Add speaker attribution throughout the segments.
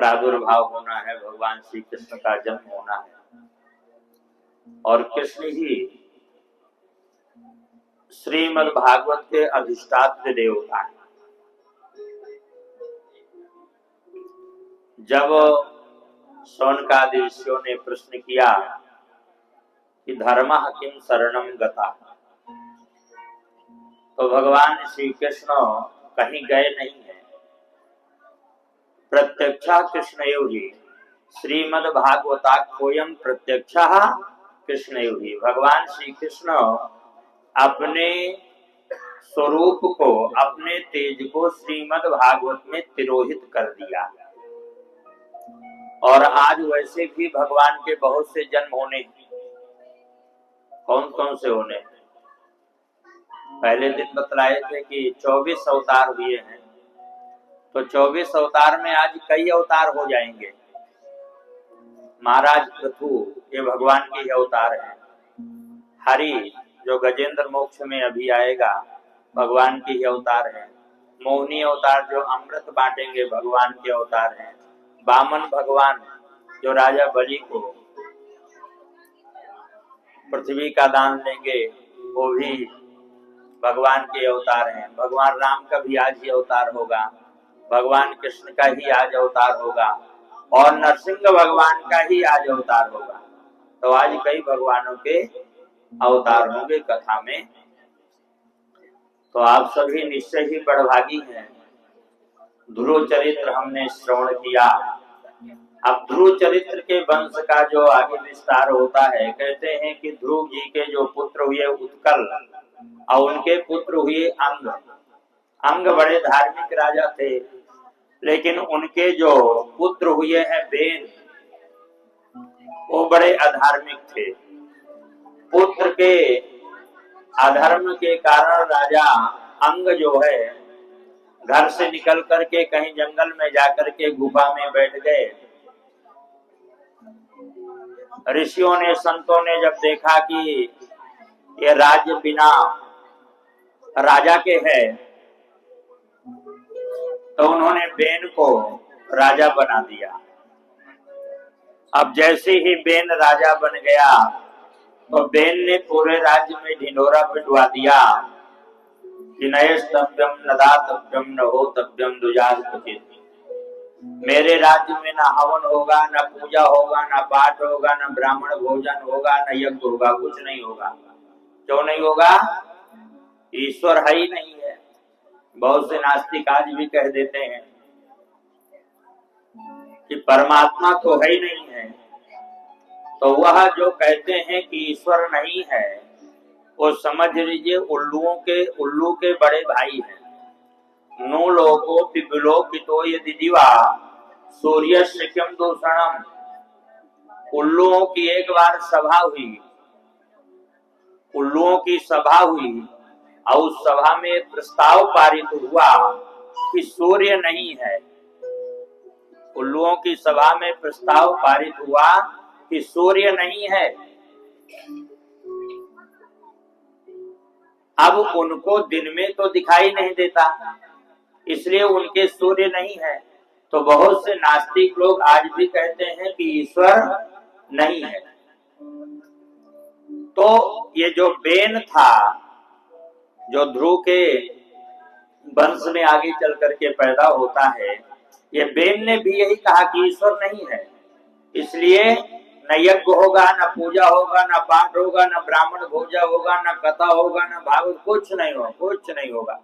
Speaker 1: प्रादुर्भाव होना है, भगवान श्री कृष्ण का जन्म होना है और कृष्ण ही श्रीमद् भागवत के अधिष्ठात्र देवता है। जब शौनकादि ऋषियों ने प्रश्न किया कि धर्मः किम शरणं गता, तो भगवान श्री कृष्ण कहीं गए नहीं है। प्रत्यक्षा कृष्णयो ही श्रीमद् भागवता कोयम प्रत्यक्षा कृष्णयो ही। भगवान श्री कृष्ण अपने स्वरूप को, अपने तेज को श्रीमद् भागवत में तिरोहित कर दिया। और आज वैसे भी भगवान के बहुत से जन्म होने, कौन कौन से होने, पहले दिन बतलाए थे कि 24 अवतार हुए हैं, तो 24 अवतार में आज कई अवतार हो जाएंगे। महाराज पृथु ये भगवान के ही अवतार हैं। हरि जो गजेंद्र मोक्ष में अभी आएगा भगवान के ही अवतार हैं। मोहिनी अवतार जो अमृत बांटेंगे भगवान के अवतार हैं। वामन भगवान जो राजा बलि को पृथ्वी का दान देंगे वो भी भगवान के अवतार हैं। भगवान राम का भी आज ही अवतार होगा, भगवान कृष्ण का ही आज अवतार होगा और नरसिंह भगवान का ही आज अवतार होगा। तो आज कई भगवानों के अवतार होंगे कथा में। तो आप सभी निश्चय ही बड़भागी हैं। ध्रुव चरित्र हमने श्रवण किया। अब ध्रुव चरित्र के वंश का जो आगे विस्तार होता है, कहते हैं कि ध्रुव जी के जो पुत्र हुए उत्कल और उनके पुत्र हुए अंग। अंग बड़े धार्मिक राजा थे, लेकिन उनके जो पुत्र हुए हैं बेन, वो बड़े अधार्मिक थे। पुत्र के अधर्म के कारण राजा अंग जो है घर से निकल करके कहीं जंगल में जाकर के गुफा में बैठ गए। ऋषियों ने, संतों ने जब देखा कि ये राज्य बिना राजा के है, तो उन्होंने बेन को राजा बना दिया। अब जैसे ही बेन राजा बन गया तो बेन ने पूरे राज्य में ढिंढोरा पिटवा दिया कि नयस्तव्यम न दातव्यम न होतव्यम दुजास्तुति। मेरे राज्य में न हवन होगा, न पूजा होगा, न पाठ होगा, न ब्राह्मण भोजन होगा, न यज्ञ होगा, कुछ नहीं होगा। क्यों नहीं होगा? ईश्वर है ही नहीं है। बहुत से नास्तिक आज भी कह देते हैं कि परमात्मा तो है ही नहीं है। तो वह जो कहते हैं कि ईश्वर नहीं है, वो समझ लीजिए उल्लू के बड़े भाई हैं। नो लोको पिबलोकितो यदि दिवा सूर्यस्य किम दूषणम। उल्लुओं की एक बार सभा हुई, उल्लुओं की सभा हुई और उस सभा में प्रस्ताव पारित हुआ कि सूर्य नहीं है। उल्लुओं की सभा में प्रस्ताव पारित हुआ कि सूर्य नहीं है। अब उनको दिन में तो दिखाई नहीं देता, इसलिए उनके सूर्य नहीं है। तो बहुत से नास्तिक लोग आज भी कहते हैं कि ईश्वर नहीं है। तो ये जो बेन था, जो ध्रुव के वंश में आगे चल करके पैदा होता है, ये बेन ने भी यही कहा कि ईश्वर नहीं है। इसलिए न यज्ञ होगा, न पूजा होगा, न पाठ होगा, न ब्राह्मण भोजा होगा, न कथा होगा, न भागवत, कुछ नहीं होगा, कुछ नहीं होगा।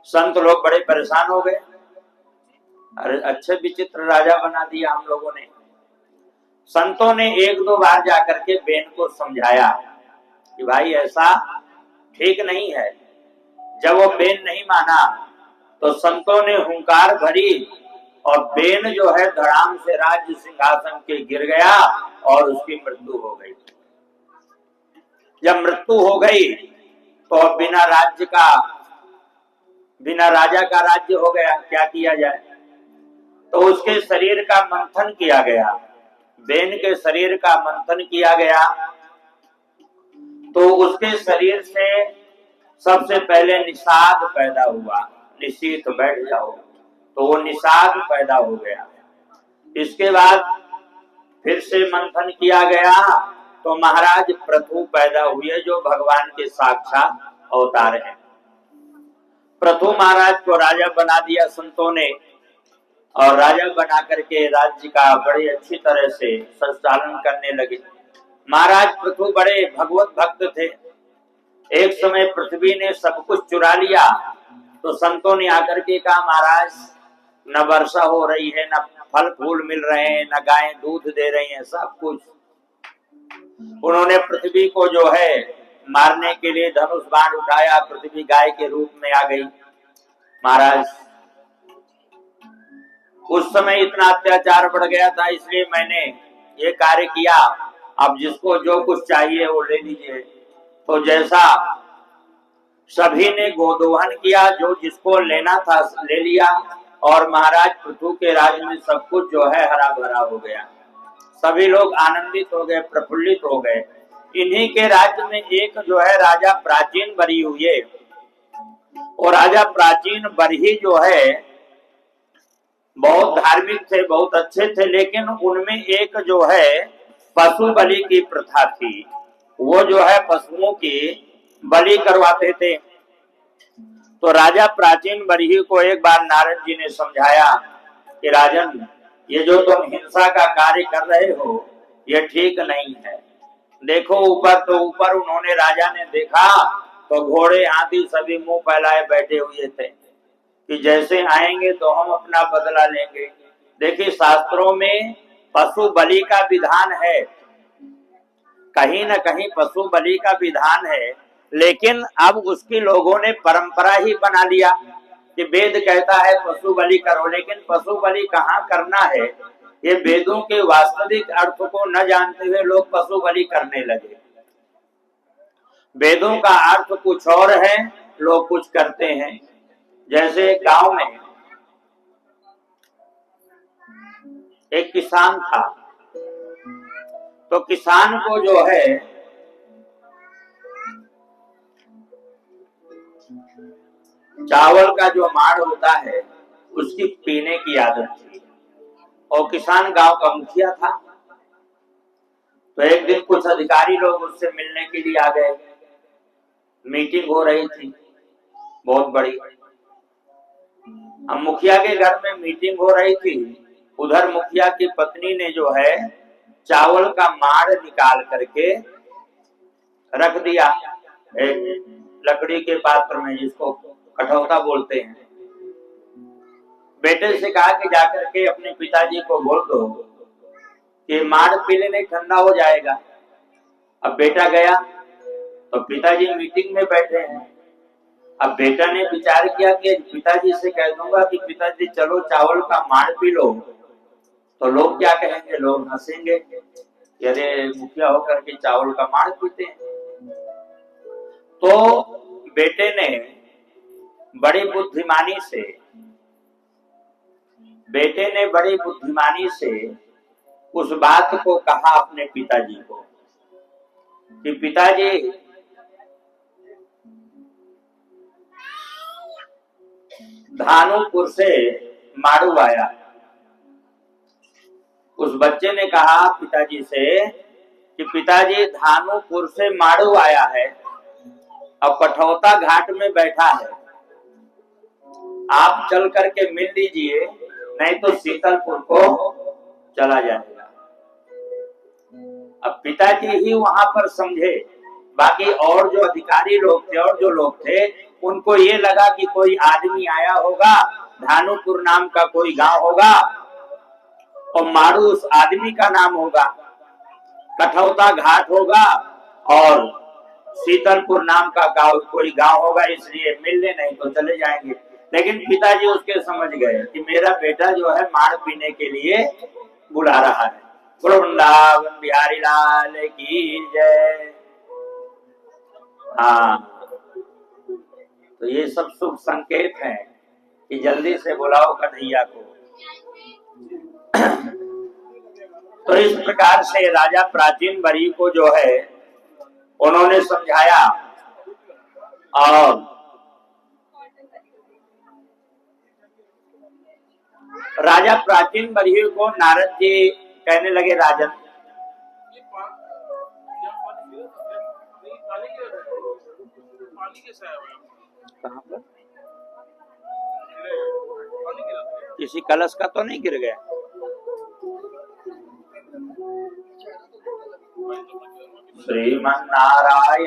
Speaker 1: संत लोग बड़े परेशान हो गए। अरे अच्छे विचित्र राजा बना दिया हम लोगों ने। संतों ने एक दो बार जाकर के बेन को समझाया कि भाई ऐसा ठीक नहीं है। जब वो बेन नहीं माना तो संतों ने हुंकार भरी और बेन जो है धड़ाम से राज्य सिंहासन के गिर गया और उसकी मृत्यु हो गई। जब मृत्यु हो गई तो बिना राजा का राज्य हो गया। क्या किया जाए? तो उसके शरीर का मंथन किया गया, बेन के शरीर का मंथन किया गया। तो उसके शरीर से सबसे पहले निषाद पैदा हुआ। निशीथ बैठ जाओ। तो वो निषाद पैदा हो गया। इसके बाद फिर से मंथन किया गया तो महाराज पृथु पैदा हुए, जो भगवान के साक्षात अवतार हैं। पृथु महाराज को राजा बना दिया संतों ने, और राजा बना करके राज्य का बड़ी अच्छी तरह से संचालन करने लगे। महाराज पृथु बड़े भगवत भक्त थे। एक समय पृथ्वी ने सब कुछ चुरा लिया तो संतों ने आकर के कहा, महाराज न वर्षा हो रही है, न फल फूल मिल रहे हैं, न गायें दूध दे रही हैं, सब कुछ। उन्होंने पृथ्वी को जो है मारने के लिए धनुष बाण उठाया, पृथ्वी गाय के रूप में आ गई। महाराज उस समय इतना अत्याचार बढ़ गया था, इसलिए मैंने ये कार्य किया, अब जिसको जो कुछ चाहिए वो ले लीजिए। तो जैसा सभी ने गोदोहन किया, जो जिसको लेना था ले लिया, और महाराज पृथु के राज्य में सब कुछ जो है हरा भरा हो गया। सभी लोग आनंदित हो गए, प्रफुल्लित हो गए। इन्हीं के राज्य में एक जो है राजा प्राचीन बरी हुए, और राजा प्राचीन बरी जो है बहुत धार्मिक थे, बहुत अच्छे थे, लेकिन उनमें एक जो है पशु बलि की प्रथा थी। वो जो है पशुओं की बलि करवाते थे। तो राजा प्राचीन बरही को एक बार नारद जी ने समझाया कि राजन, ये जो तुम हिंसा का कार्य कर रहे हो ये ठीक नहीं है। देखो ऊपर तो ऊपर उन्होंने, राजा ने देखा तो घोड़े हाथी सभी मुंह फैलाए बैठे हुए थे कि जैसे आएंगे तो हम अपना बदला लेंगे। देखिए शास्त्रों में पशु बलि का विधान है, कहीं न कहीं पशु बलि का विधान है, लेकिन अब उसकी लोगों ने परंपरा ही बना लिया कि वेद कहता है पशु बलि करो, लेकिन पशु बलि कहाँ करना है, ये वेदों के वास्तविक अर्थ को न जानते हुए लोग पशु बलि करने लगे। वेदों का अर्थ कुछ और है, लोग कुछ करते हैं। जैसे गांव में एक किसान था, तो किसान को जो है चावल का जो माड़ होता है उसकी पीने की आदत थी, और किसान गांव का मुखिया था। तो एक दिन कुछ अधिकारी लोग उससे मिलने के लिए आ गए। मीटिंग हो रही थी बहुत बड़ी। अब मुखिया के घर में मीटिंग हो रही थी, उधर मुखिया की पत्नी ने जो है चावल का माड़ निकाल करके रख दिया एक लकड़ी के पात्र में, जिसको कठौता बोलते हैं। बेटे से कहा कि जाकर के अपने पिताजी को बोल दो कि माड़ पी लेने, ठंडा हो जाएगा। अब बेटा गया तो पिताजी मीटिंग में बैठे हैं। अब बेटा ने विचार किया कि पिताजी से कह दूंगा कि पिताजी चलो चावल का माड़ पी लो, तो लोग क्या कहेंगे, लोग हंसेंगे, अरे मुखिया होकर के चावल का माड़ पीते हैं। तो बेटे ने बड़ी बुद्धिमानी से उस बात को कहा अपने पिताजी को कि पिताजी धानुपुर से माड़ू आया। उस बच्चे ने कहा पिताजी से कि पिताजी धानुपुर से माड़ू आया है, अब कठौता घाट में बैठा है, आप चल करके मिल लीजिए, नहीं तो शीतलपुर को चला जाएगा। अब पिताजी ही वहां पर समझे, बाकी और जो अधिकारी लोग थे और जो लोग थे उनको ये लगा कि कोई आदमी आया होगा, धानुपुर नाम का कोई गांव होगा और माड़ू उस आदमी का नाम होगा, कठौता घाट होगा और शीतलपुर नाम का कोई गांव होगा, इसलिए मिलने नहीं तो चले जाएंगे। लेकिन पिताजी उसके समझ गए कि मेरा बेटा जो है माड़ पीने के लिए बुला रहा है। वृंदावन बिहारी लाल की जय। हाँ, तो ये सब शुभ संकेत हैं कि जल्दी से बुलाओ कन्हैया को। तो इस प्रकार से राजा प्राचीन बरी को जो है उन्होंने समझाया, और राजा प्राचीन बरही को नारद जी कहने लगे, राजन कहाँ पर किसी कलश का तो नहीं गिर गया? श्रीमन नारायण